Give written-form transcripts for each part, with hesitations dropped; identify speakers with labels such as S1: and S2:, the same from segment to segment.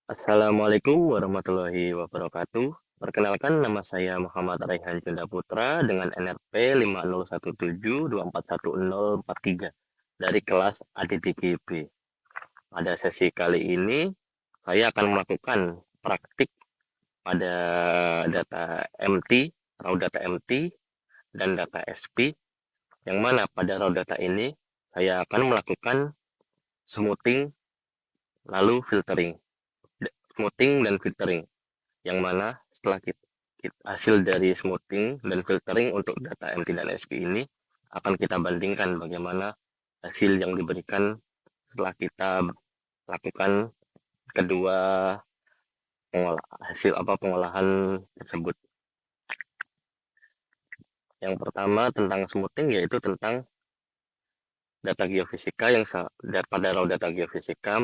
S1: Assalamualaikum warahmatullahi wabarakatuh. Perkenalkan, nama saya Muhammad Raihan Junda Putra dengan NRP 5017241043 dari kelas ADDGB. Pada sesi kali ini, saya akan melakukan praktik pada data MT, raw data MT, dan data SP, yang mana pada raw data ini saya akan melakukan smoothing lalu filtering. Smoothing dan filtering, yang mana setelah hasil dari smoothing dan filtering untuk data MT dan SP ini akan kita bandingkan bagaimana hasil yang diberikan setelah kita lakukan kedua pengolahan tersebut. Yang pertama tentang smoothing, yaitu tentang data geofisika yang pada raw data geofisika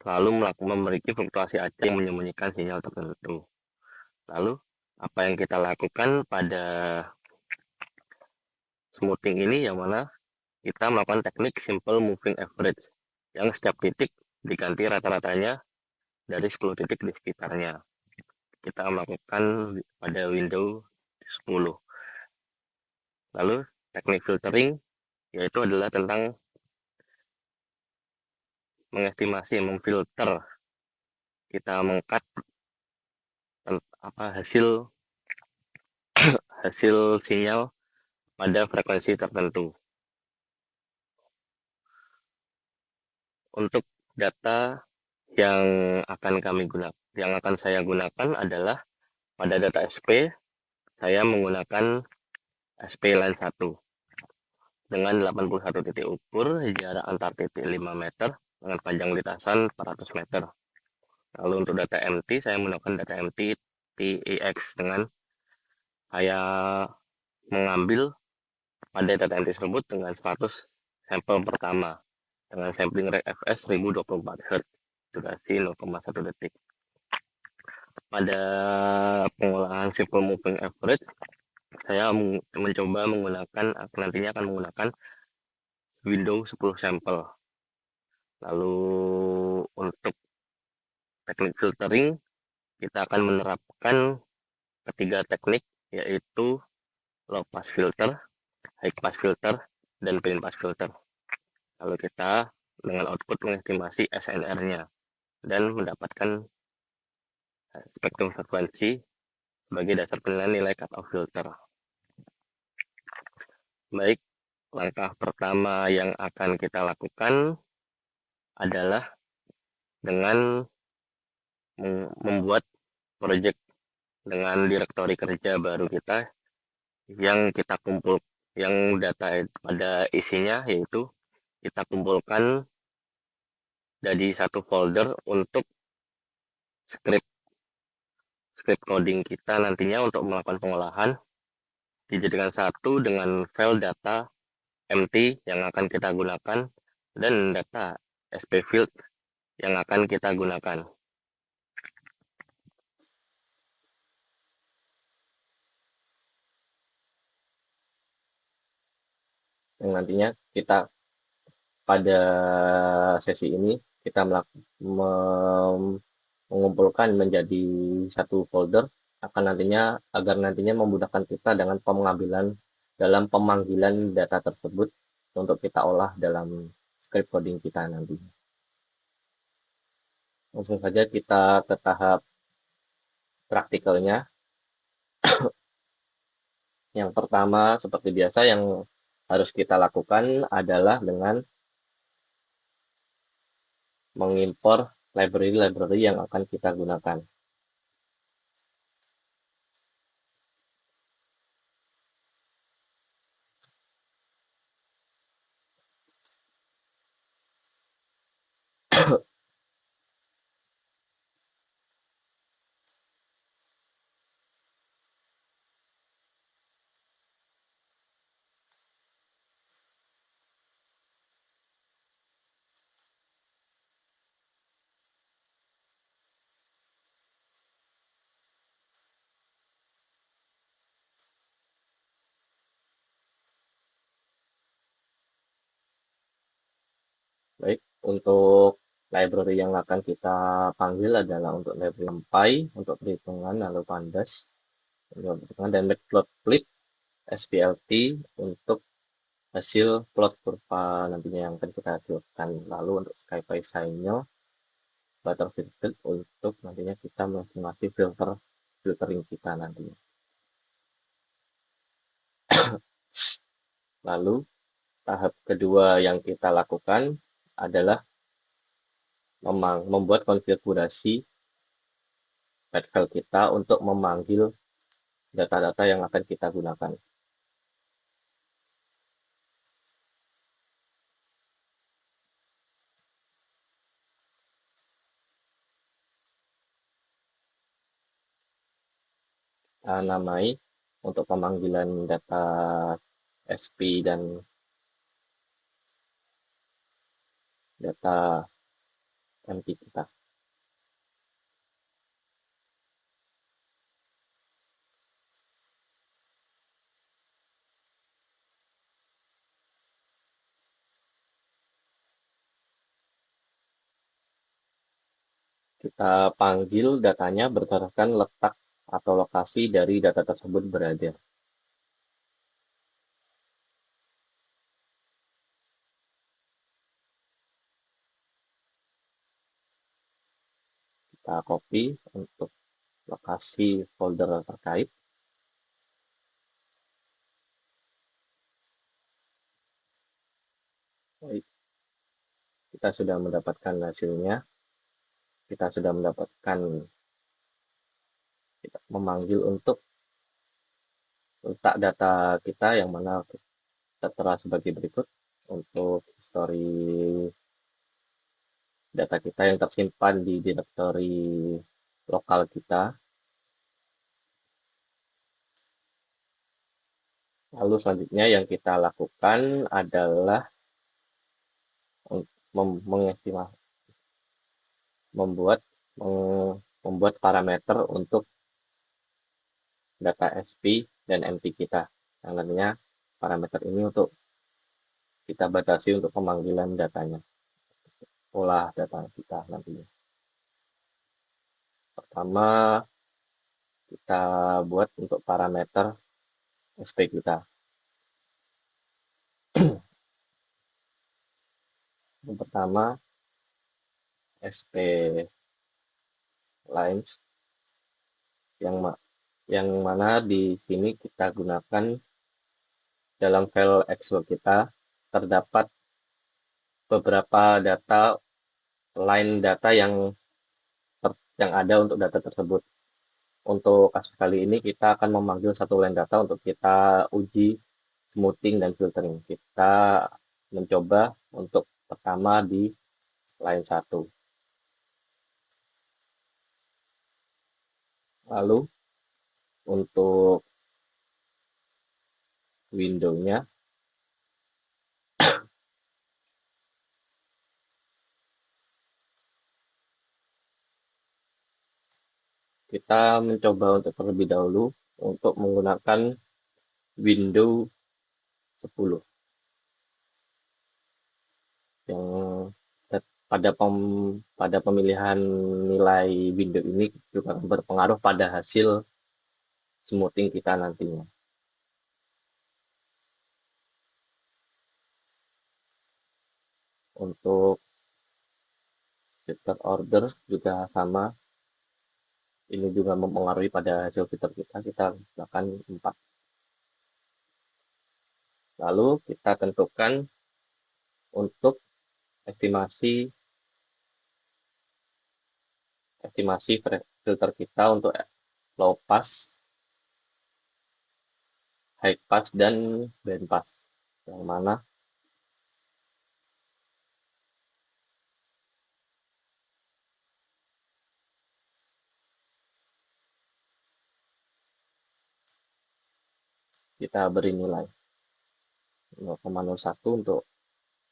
S1: lalu memiliki fluktuasi acak yang menyembunyikan sinyal tertentu. Lalu apa yang kita lakukan pada smoothing ini, yang mana kita melakukan teknik simple moving average, yang setiap titik diganti rata-ratanya dari 10 titik di sekitarnya. Kita melakukan pada window 10. Lalu teknik filtering, yaitu adalah tentang mengestimasi, memfilter. Kita mengkat hasil hasil sinyal pada frekuensi tertentu. Untuk data yang akan saya gunakan adalah pada data SP, saya menggunakan SP Line 1 dengan 81 titik ukur, jarak antar titik 5 meter, dengan panjang lintasan 400 meter. Lalu untuk data MT, saya menggunakan data MT TEX dengan saya mengambil pada data MT tersebut dengan 100 sampel pertama dengan sampling rate fs 1024 Hz, durasi 0,1 detik. Pada pengolahan simple moving average, saya mencoba nantinya akan menggunakan window 10 sampel. Lalu untuk teknik filtering, kita akan menerapkan ketiga teknik, yaitu low pass filter, high pass filter, dan pin pass filter. Lalu kita dengan output mengestimasi SNR-nya dan mendapatkan spektrum frekuensi sebagai dasar penilaian nilai cutoff filter. Baik, langkah pertama yang akan kita lakukan adalah dengan membuat project dengan direktori kerja baru kita, yang data pada isinya, yaitu kita kumpulkan jadi satu folder untuk script coding kita nantinya untuk melakukan pengolahan, dijadikan satu dengan file data MT yang akan kita gunakan dan data SP field yang akan kita gunakan. Yang nantinya kita pada sesi ini kita mengumpulkan menjadi satu folder agar nantinya memudahkan kita dengan pemanggilan data tersebut untuk kita olah dalam script coding kita nanti. Langsung saja kita ke tahap praktikalnya. Yang pertama, seperti biasa, yang harus kita lakukan adalah dengan mengimpor library-library yang akan kita gunakan. Baik, untuk
S2: Library yang akan kita panggil adalah untuk library NumPy untuk perhitungan, lalu Pandas untuk perhitungan, dan Matplotlib SPLT untuk hasil plot kurva nantinya yang akan kita hasilkan. Lalu untuk SciPy Signal, Butterfilter untuk nantinya kita mengestimasi filtering kita nantinya. Lalu tahap kedua yang kita lakukan adalah membuat konfigurasi pet file kita untuk memanggil data-data yang akan kita gunakan. Kita namai untuk pemanggilan data SP dan data MT kita. Kita panggil datanya berdasarkan letak atau lokasi dari data tersebut berada. Kita copy untuk lokasi folder terkait. Baik, kita sudah mendapatkan hasilnya. Kita sudah mendapatkan, kita memanggil untuk letak data kita yang mana tertera sebagai berikut. Untuk history data kita yang tersimpan di directory lokal kita. Lalu selanjutnya yang kita lakukan adalah mengestimasi, membuat membuat parameter untuk data SP dan MT kita. Yang nantinya parameter ini untuk kita batasi untuk pemanggilan datanya, olah data kita nantinya. Pertama, kita buat untuk parameter SP kita. Yang pertama, SP lines yang mana di sini kita gunakan dalam file Excel kita terdapat beberapa line data yang ada untuk data tersebut. Untuk kasus kali ini kita akan memanggil satu line data untuk kita uji smoothing dan filtering. Kita mencoba untuk pertama di line 1. Lalu untuk window-nya kita mencoba untuk terlebih dahulu untuk menggunakan window 10 yang pada pemilihan nilai window ini juga berpengaruh pada hasil smoothing kita nantinya. Untuk filter order juga sama, ini juga mempengaruhi pada hasil filter kita gunakan 4. Lalu kita tentukan untuk estimasi filter kita untuk low pass, high pass, dan band pass. Yang mana kita beri nilai 0,01 untuk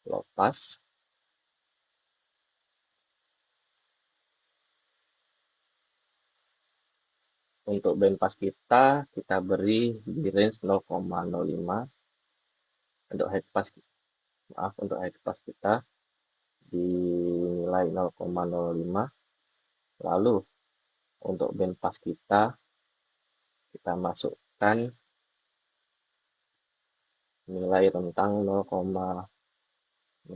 S2: low pass, untuk band pass kita beri di range 0,05, untuk high pass kita di nilai 0,05. Lalu untuk band pass kita masukkan nilai rentang 0,005,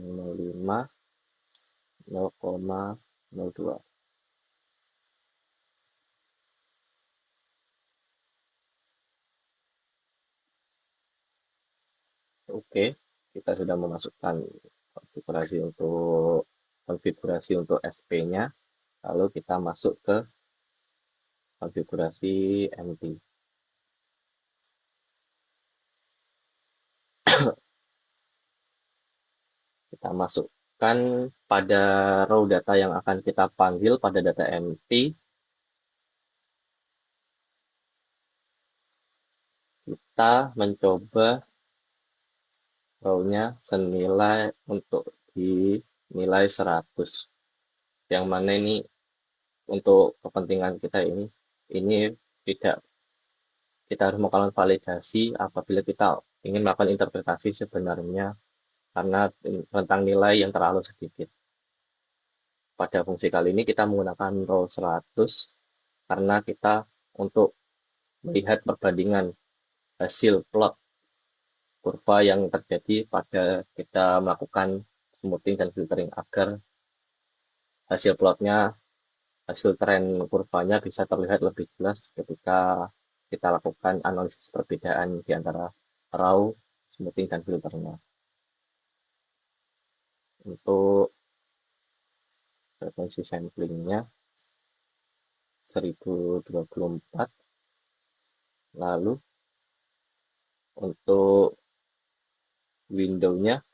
S2: 0,02. Oke, kita sudah memasukkan konfigurasi untuk SP-nya. Lalu kita masuk ke konfigurasi MT. Kita masukkan pada row data yang akan kita panggil pada data MT. Kita mencoba row-nya senilai untuk di nilai 100. Yang mana ini untuk kepentingan kita ini tidak, kita harus melakukan validasi apabila kita ingin melakukan interpretasi sebenarnya karena tentang nilai yang terlalu sedikit. Pada fungsi kali ini kita menggunakan row 100 karena kita untuk melihat perbandingan hasil plot kurva yang terjadi pada kita melakukan smoothing dan filtering agar hasil plotnya, hasil tren kurvanya bisa terlihat lebih jelas ketika kita lakukan analisis perbedaan di antara raw, smoothing, dan filternya. Untuk frekuensi samplingnya 1024. Lalu untuk window-nya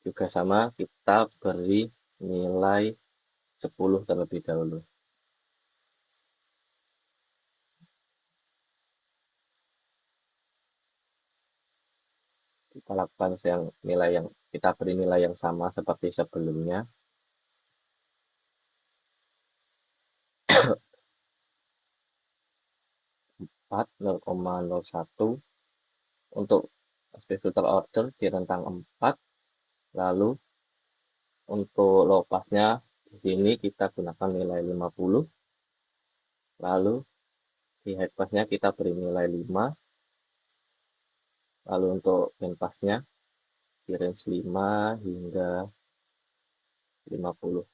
S2: juga sama, kita beri nilai 10 terlebih dahulu. Kita lakukan kita beri nilai yang sama seperti sebelumnya. 4, 0,01. Untuk aspek filter order di rentang 4. Lalu untuk low pass-nya di sini kita gunakan nilai 50. Lalu di high pass-nya kita beri nilai 5. Lalu untuk band pass-nya di range 5 hingga 50.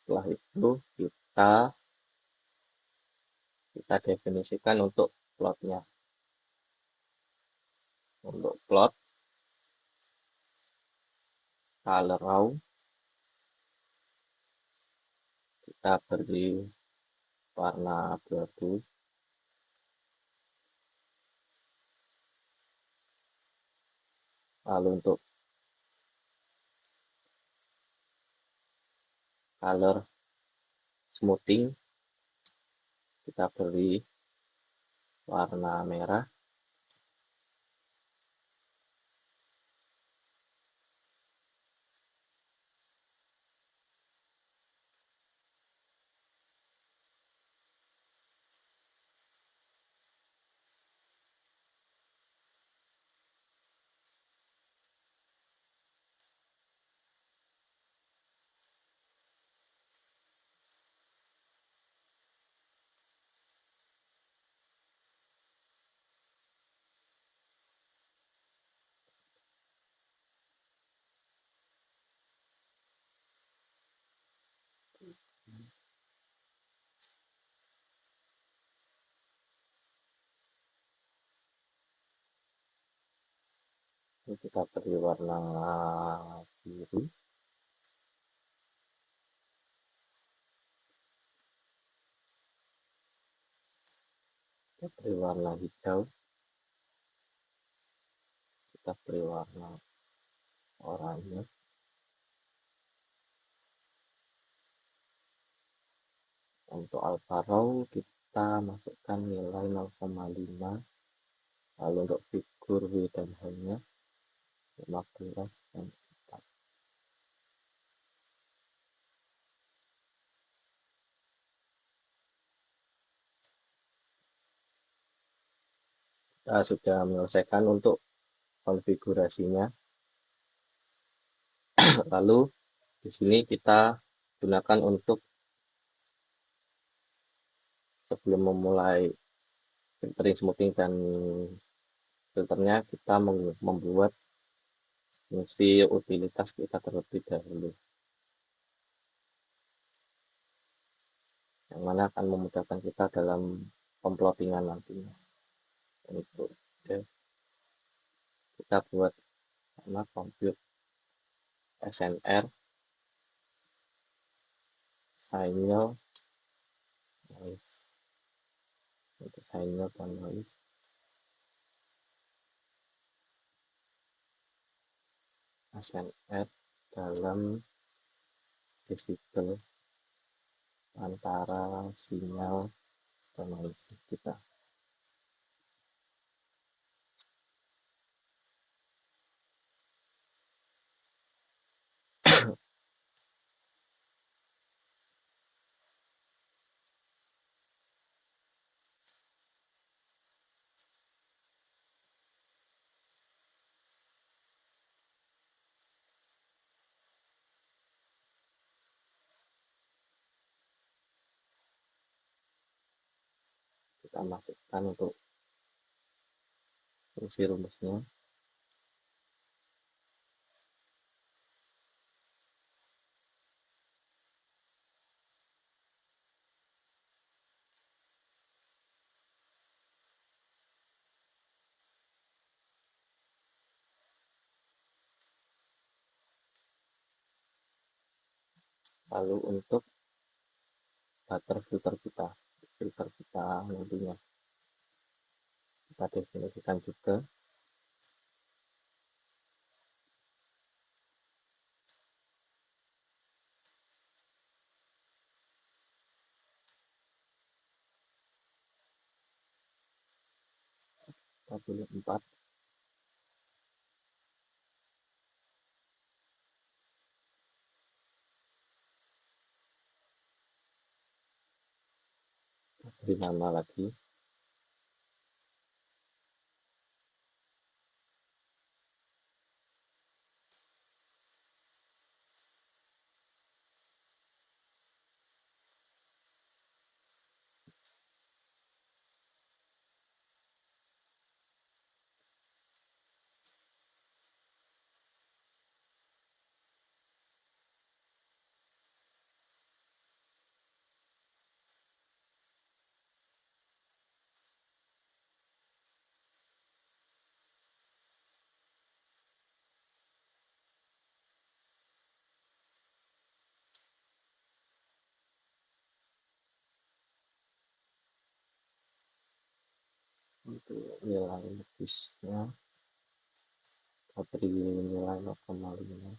S2: Setelah itu kita definisikan untuk plotnya. Untuk plot color raw kita beri warna abu-abu. Lalu untuk color smoothing kita beri warna merah. Ini kita beri warna biru. Kita beri warna hijau. Kita beri warna oranye. Untuk alpha raw kita masukkan nilai 0,5. Lalu untuk figur W dan H-nya 15 dan 4. Kita sudah menyelesaikan untuk konfigurasinya. Lalu di sini kita gunakan untuk sebelum memulai filtering, smoothing, dan filternya kita membuat fungsi utilitas kita terlebih dahulu, yang mana akan memudahkan kita dalam pemplottingan nantinya. Untuk kita buat nama compute SNR signal noise. Untuk signal dan noise SNR dalam desibel antara sinyal dan noise kita. Kita masukkan untuk fungsi rumusnya. Lalu untuk filter kita nantinya kita definisikan juga. Kita pilih 4. Beri nama lagi. Untuk nilai lebihnya kita beri nilai 0,5.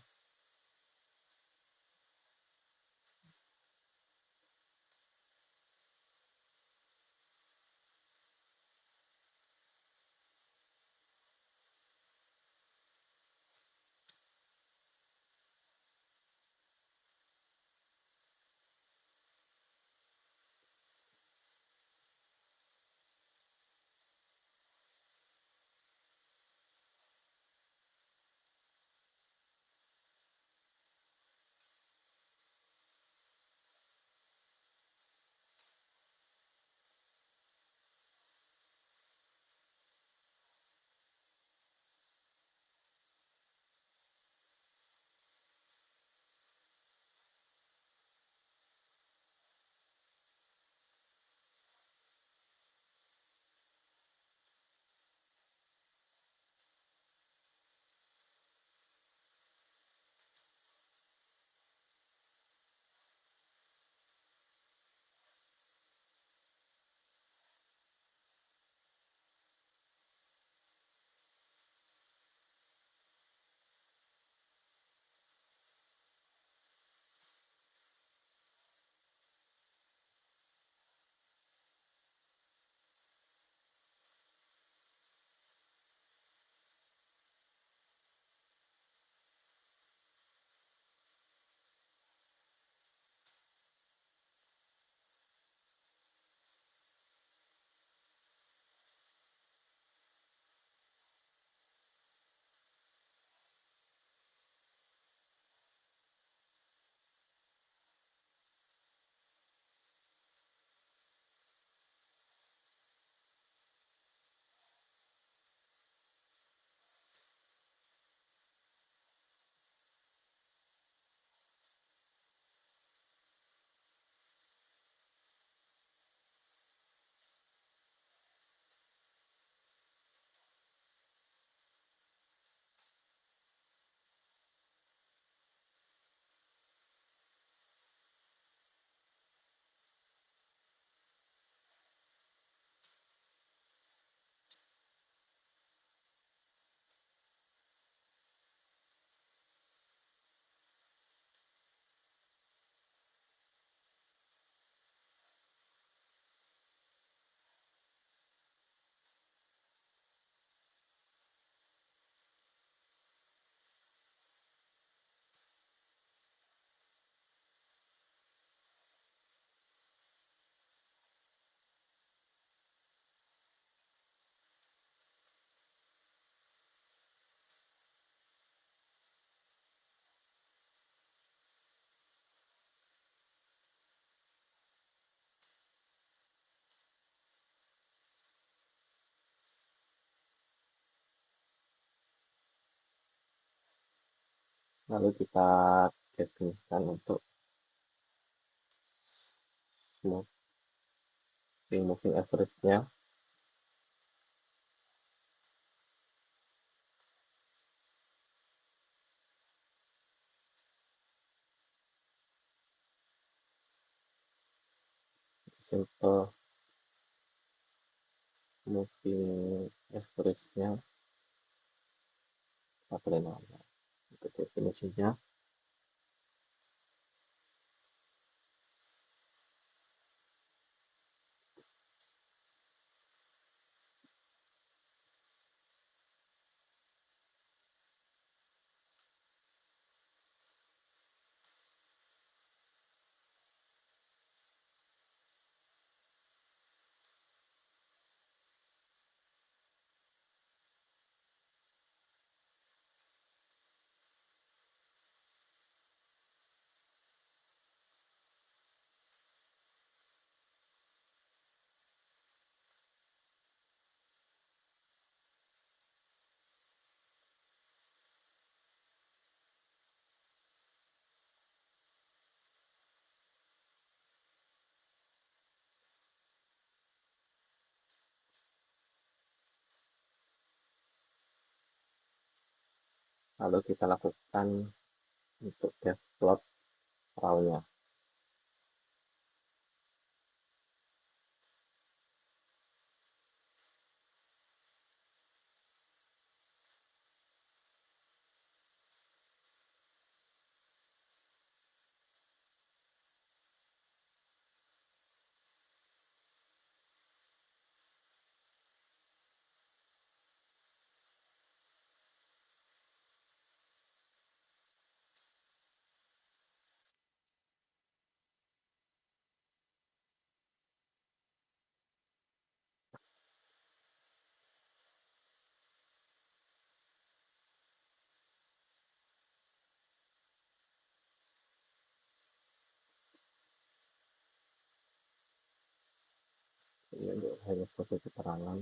S2: Lalu kita definisikan untuk moving average-nya. Simple moving average-nya kita boleh nama. Untuk definisinya, lalu kita lakukan untuk develop raw-nya. Ini untuk hanya sebagai keterangan.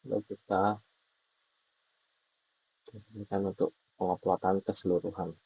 S2: lalu kita berikan untuk penguploadan keseluruhan.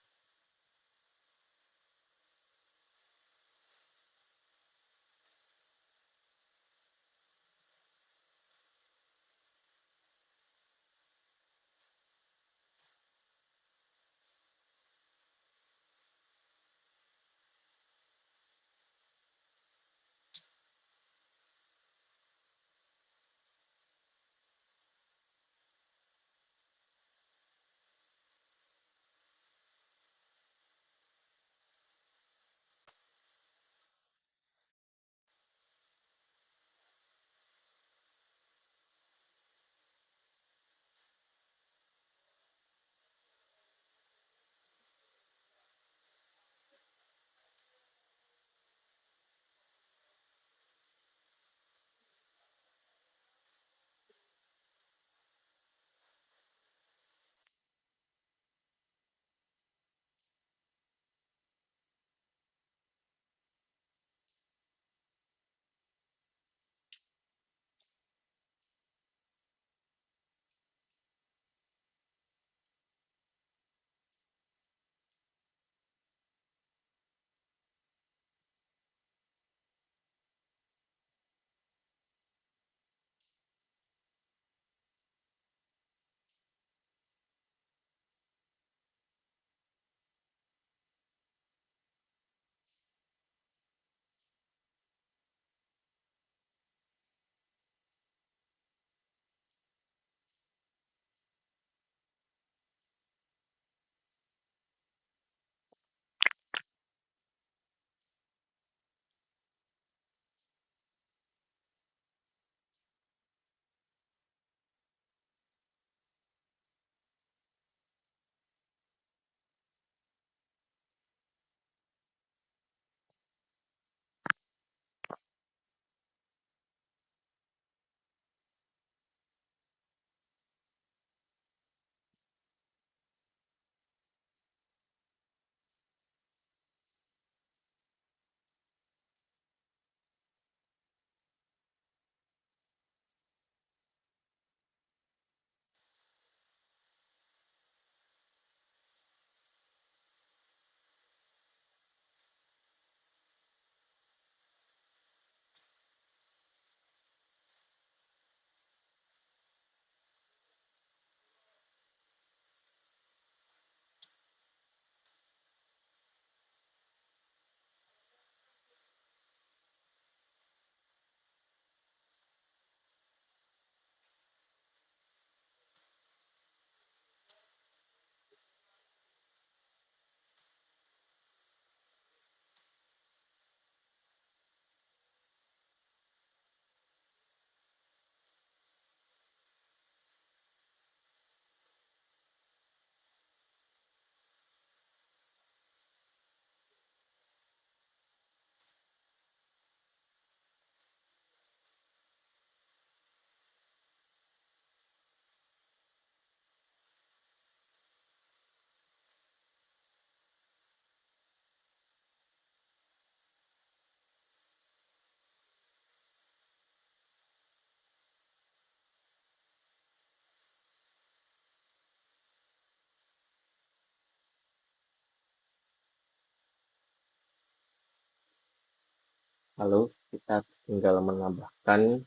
S2: Lalu kita tinggal menambahkan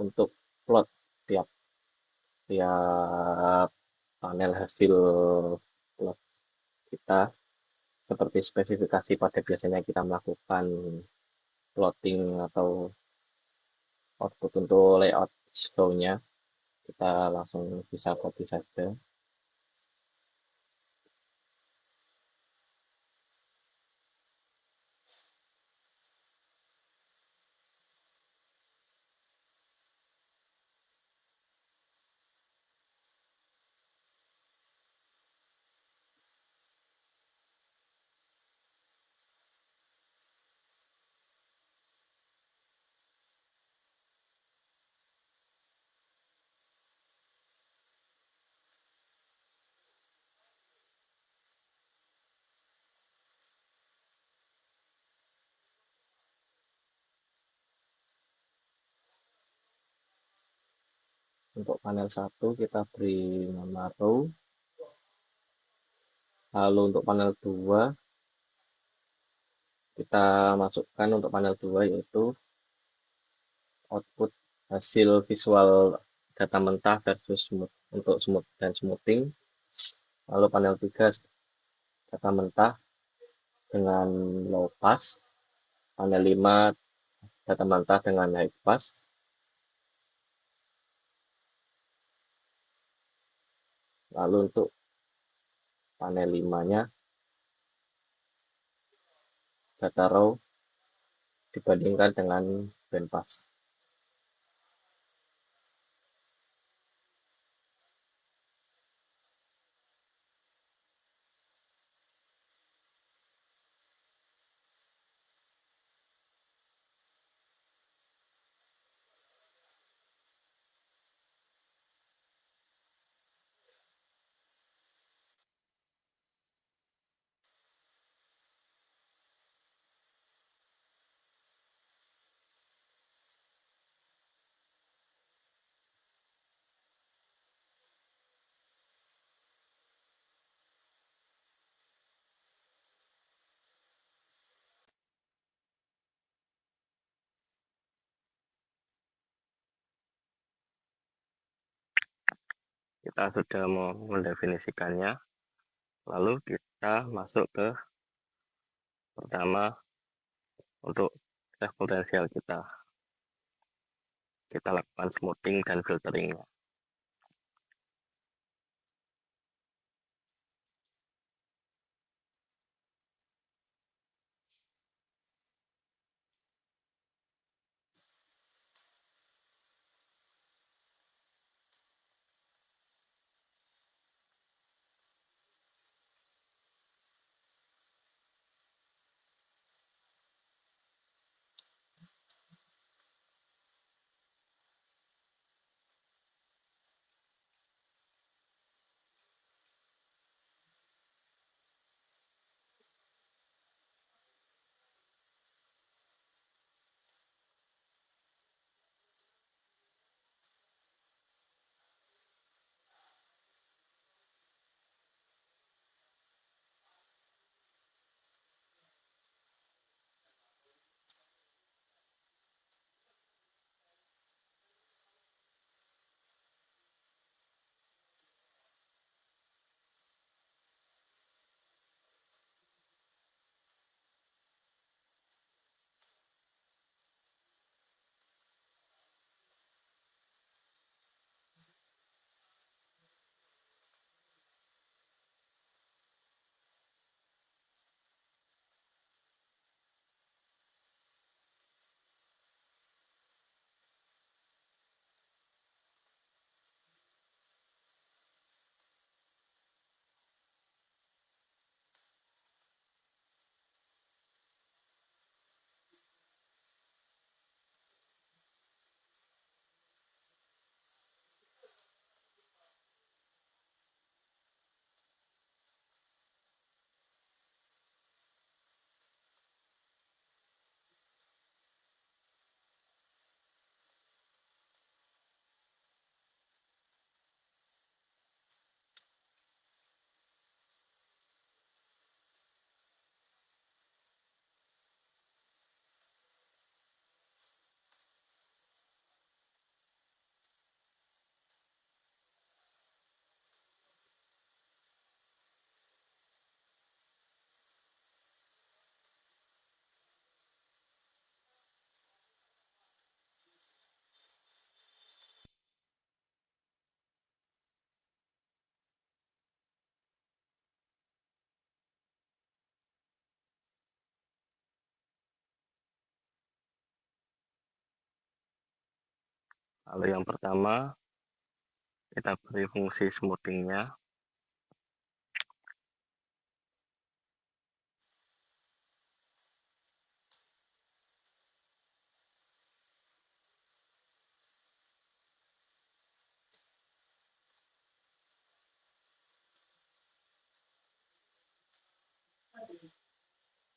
S2: untuk plot tiap tiap panel hasil plot kita seperti spesifikasi pada biasanya kita melakukan plotting atau output untuk layout show-nya, kita langsung bisa copy saja. Untuk panel satu kita beri nama row. Lalu untuk panel 2 kita masukkan untuk panel 2 yaitu output hasil visual data mentah versus untuk smooth dan smoothing. Lalu panel 3 data mentah dengan low pass. Panel 5 data mentah dengan high pass. Lalu untuk panel 5-nya data raw dibandingkan dengan bandpass.
S1: Kita sudah mendefinisikannya, lalu kita masuk ke pertama untuk save potensial kita. Kita lakukan smoothing dan filtering. Lalu yang pertama, kita beri fungsi smoothingnya.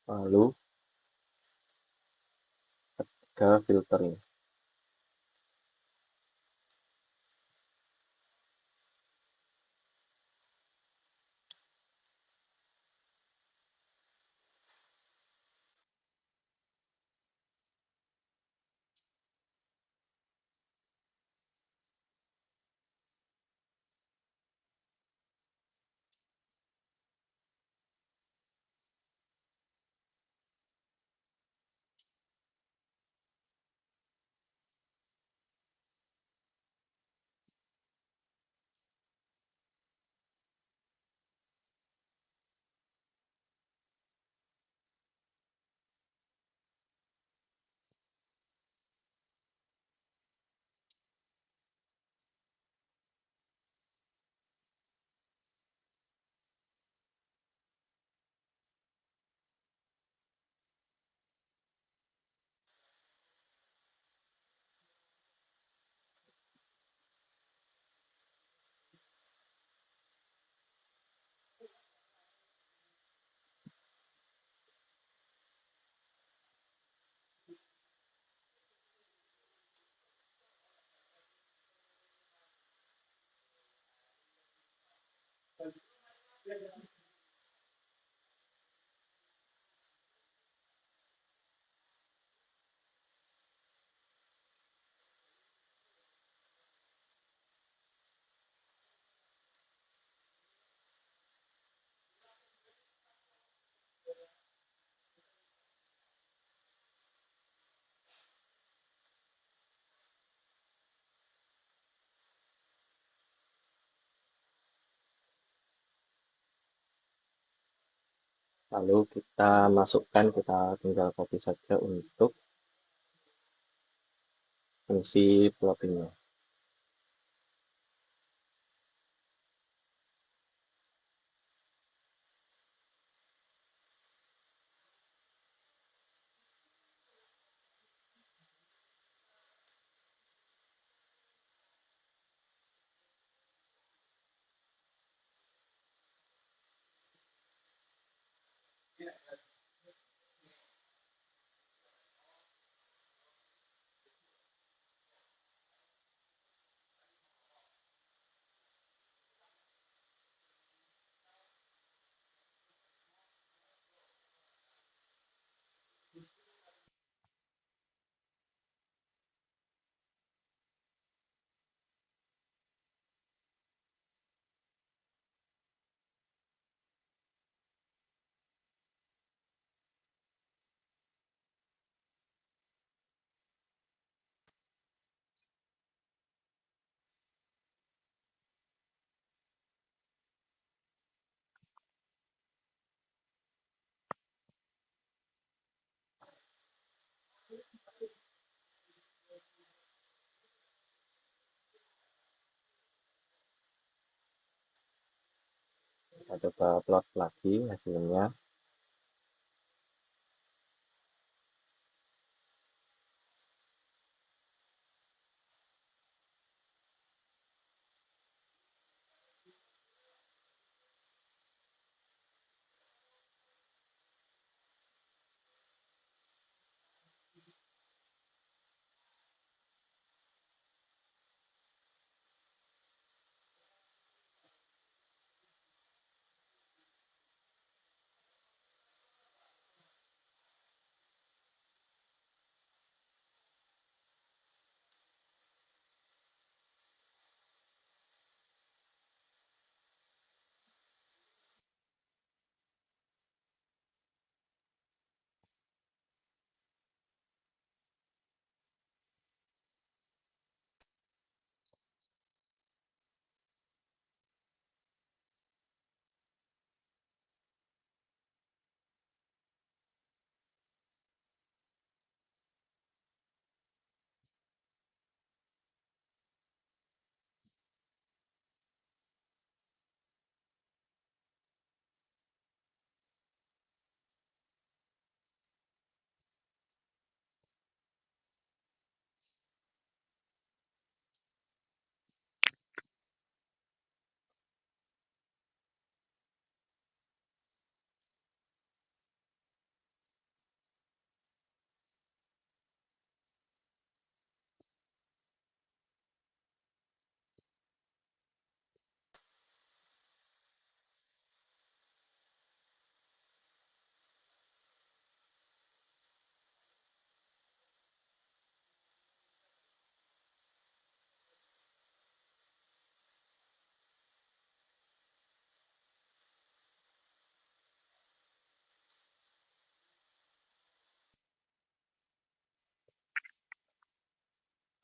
S2: Lalu ke filtering. Lalu kita masukkan, kita tinggal copy saja untuk fungsi plottingnya. Kita coba plot lagi hasilnya.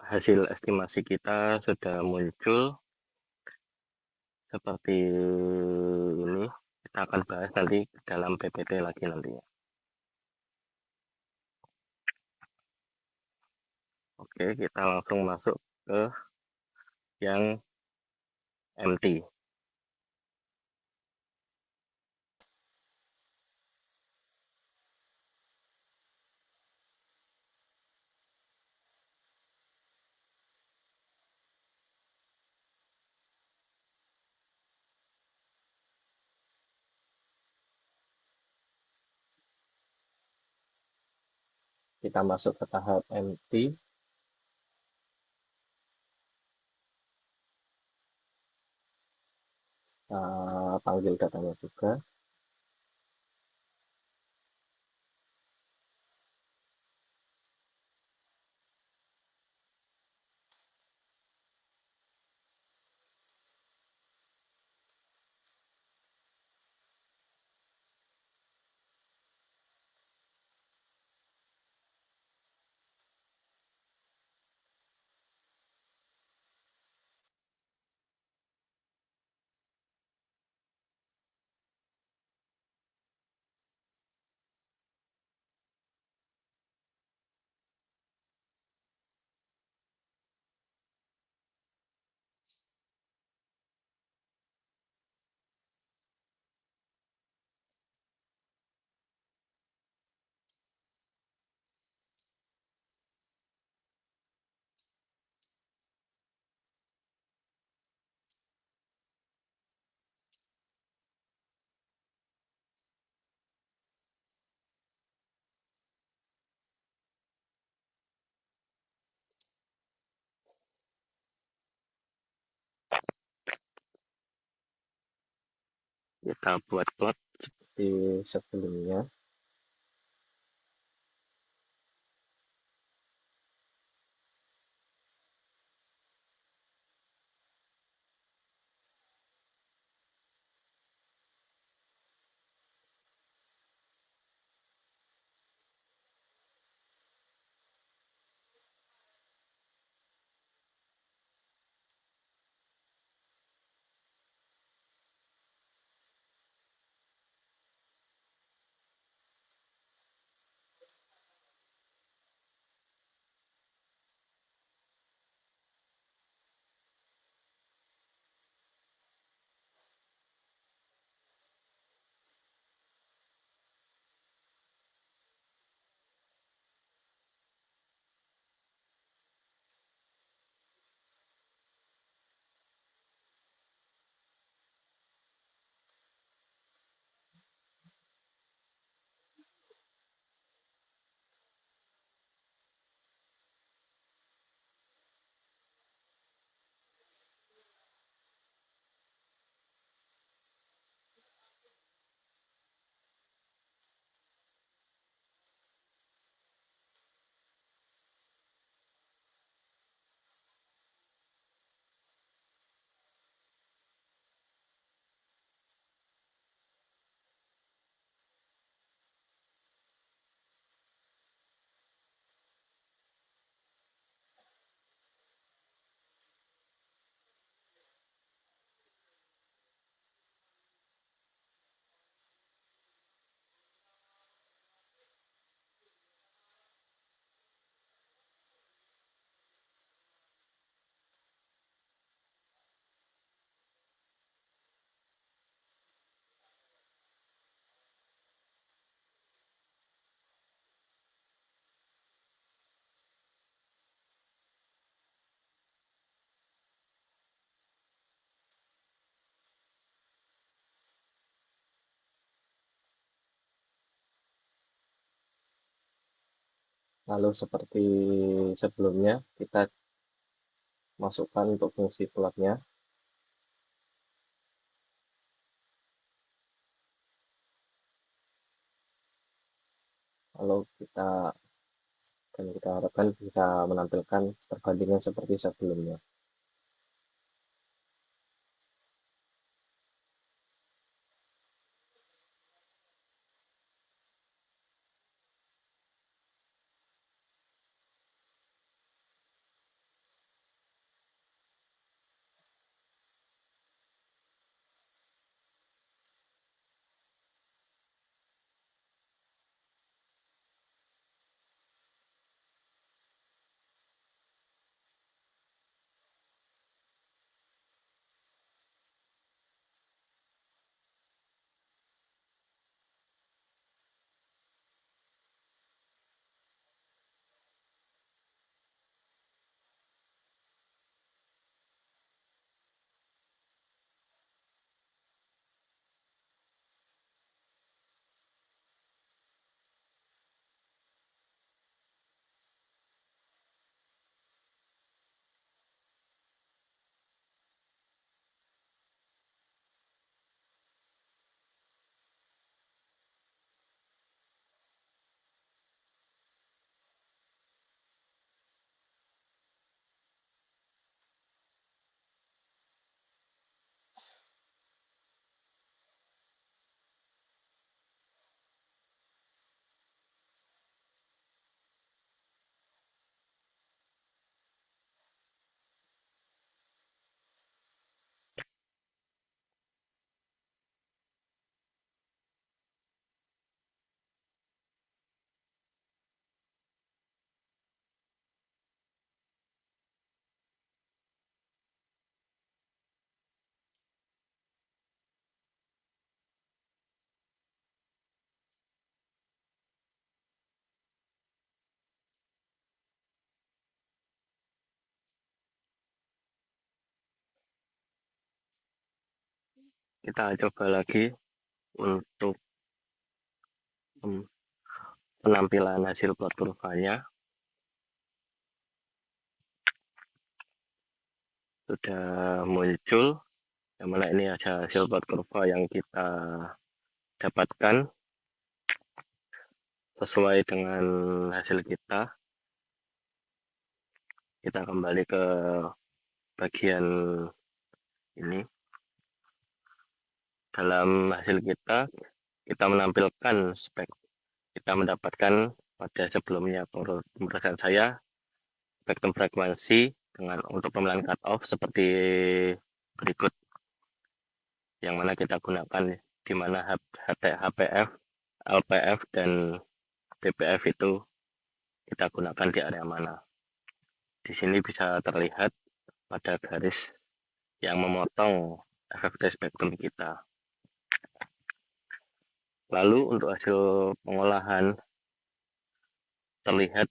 S1: Hasil estimasi kita sudah muncul seperti ini. Kita akan bahas nanti dalam PPT lagi nantinya. Oke, kita langsung masuk ke yang MT.
S2: Kita masuk ke tahap empty. Kita panggil datanya juga.
S1: Kita buat plot.
S2: di sebelumnya. Lalu seperti sebelumnya, kita masukkan untuk fungsi plotnya. Lalu kita harapkan bisa menampilkan perbandingan seperti sebelumnya.
S1: Kita coba lagi untuk penampilan hasil plot kurvanya. Sudah muncul yang mana ini ada hasil plot kurva yang kita dapatkan sesuai dengan hasil kita. Kita kembali ke bagian ini. Dalam hasil kita menampilkan spek. Kita mendapatkan pada sebelumnya pemeriksaan saya spektrum frekuensi dengan untuk pemilihan cutoff seperti berikut, yang mana kita gunakan di mana HPF, LPF, dan BPF itu kita gunakan di area mana. Di sini bisa terlihat pada garis yang memotong FFT spektrum kita. Lalu untuk hasil pengolahan terlihat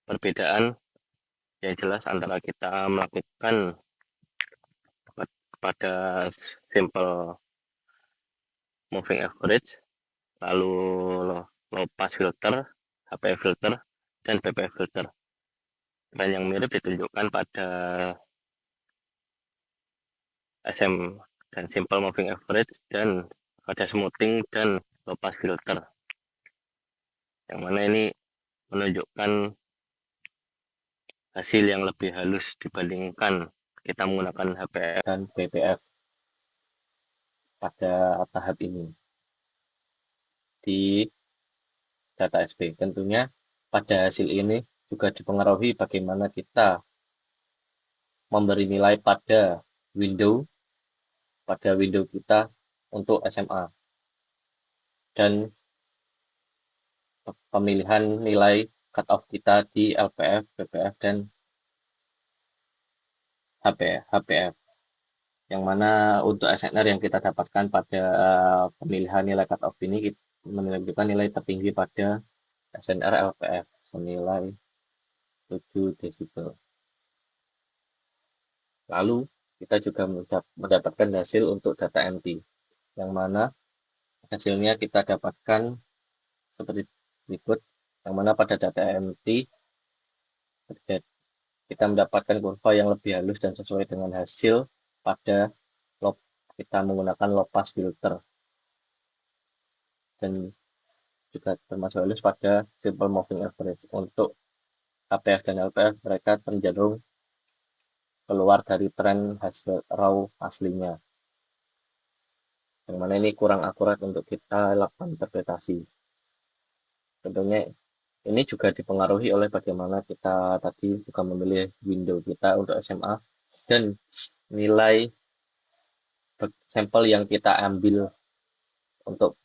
S1: perbedaan yang jelas antara kita melakukan pada simple moving average, lalu low pass filter, HPF filter, dan BPF filter. Dan yang mirip ditunjukkan pada SM dan simple moving average dan pada smoothing dan low pass filter. Yang mana ini menunjukkan hasil yang lebih halus dibandingkan kita menggunakan HPF
S2: dan BPF pada tahap ini di data SP. Tentunya pada hasil ini juga dipengaruhi bagaimana kita memberi nilai pada window kita untuk SMA dan pemilihan nilai cutoff kita di LPF, BPF, dan HPF. Yang mana untuk SNR yang kita dapatkan pada pemilihan nilai cutoff ini menunjukkan nilai tertinggi pada SNR LPF senilai 7 desibel. Lalu kita juga mendapatkan hasil untuk data MT, yang mana hasilnya kita dapatkan seperti berikut, yang mana pada data MT kita mendapatkan kurva yang lebih halus dan sesuai dengan hasil pada kita menggunakan low pass filter, dan juga termasuk halus pada simple moving average. Untuk HPF dan LPF mereka cenderung keluar dari tren hasil raw aslinya, yang mana ini kurang akurat untuk kita lakukan interpretasi. Tentunya ini juga dipengaruhi oleh bagaimana kita tadi juga memilih window kita untuk SMA dan nilai sampel yang kita ambil untuk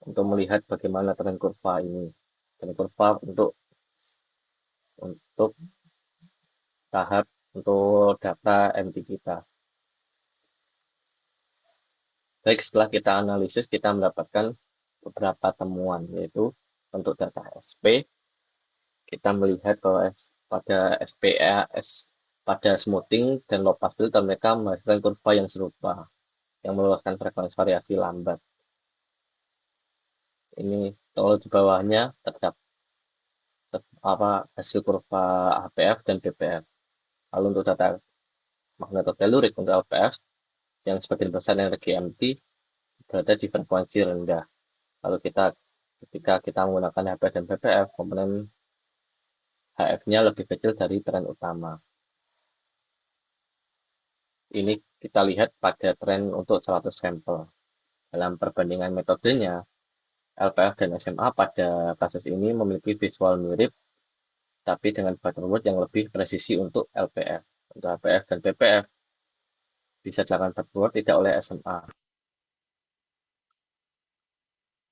S2: melihat bagaimana tren kurva ini, tren kurva untuk tahap untuk data MT kita. Baik, setelah kita analisis, kita mendapatkan beberapa temuan, yaitu untuk data SP, kita melihat bahwa pada SPAS, pada smoothing dan low pass filter, mereka menghasilkan kurva yang serupa, yang mengeluarkan frekuensi variasi lambat. Ini kalau di bawahnya terdapat hasil kurva HPF dan BPF. Lalu untuk data magnetotelurik untuk LPF, yang sebagian besar energi MT berada di frekuensi rendah. Lalu ketika kita menggunakan HPF dan BPF, komponen HF-nya lebih kecil dari tren utama. Ini kita lihat pada tren untuk 100 sampel. Dalam perbandingan metodenya, LPF dan SMA pada kasus ini memiliki visual mirip, tapi dengan butterworth yang lebih presisi untuk LPF. Untuk HPF dan BPF bisa dilakukan butterworth tidak oleh SMA.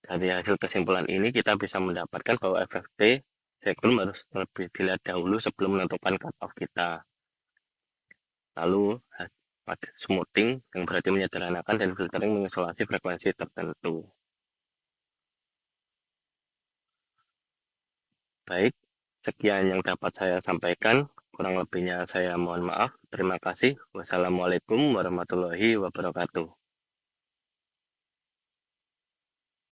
S1: Dari hasil kesimpulan ini kita bisa mendapatkan bahwa FFT spektrum harus lebih dilihat dahulu sebelum menentukan cutoff kita. Lalu pada smoothing yang berarti menyederhanakan dan filtering mengisolasi frekuensi tertentu. Baik, sekian yang dapat saya sampaikan. Kurang lebihnya saya mohon maaf. Terima kasih. Wassalamualaikum warahmatullahi wabarakatuh.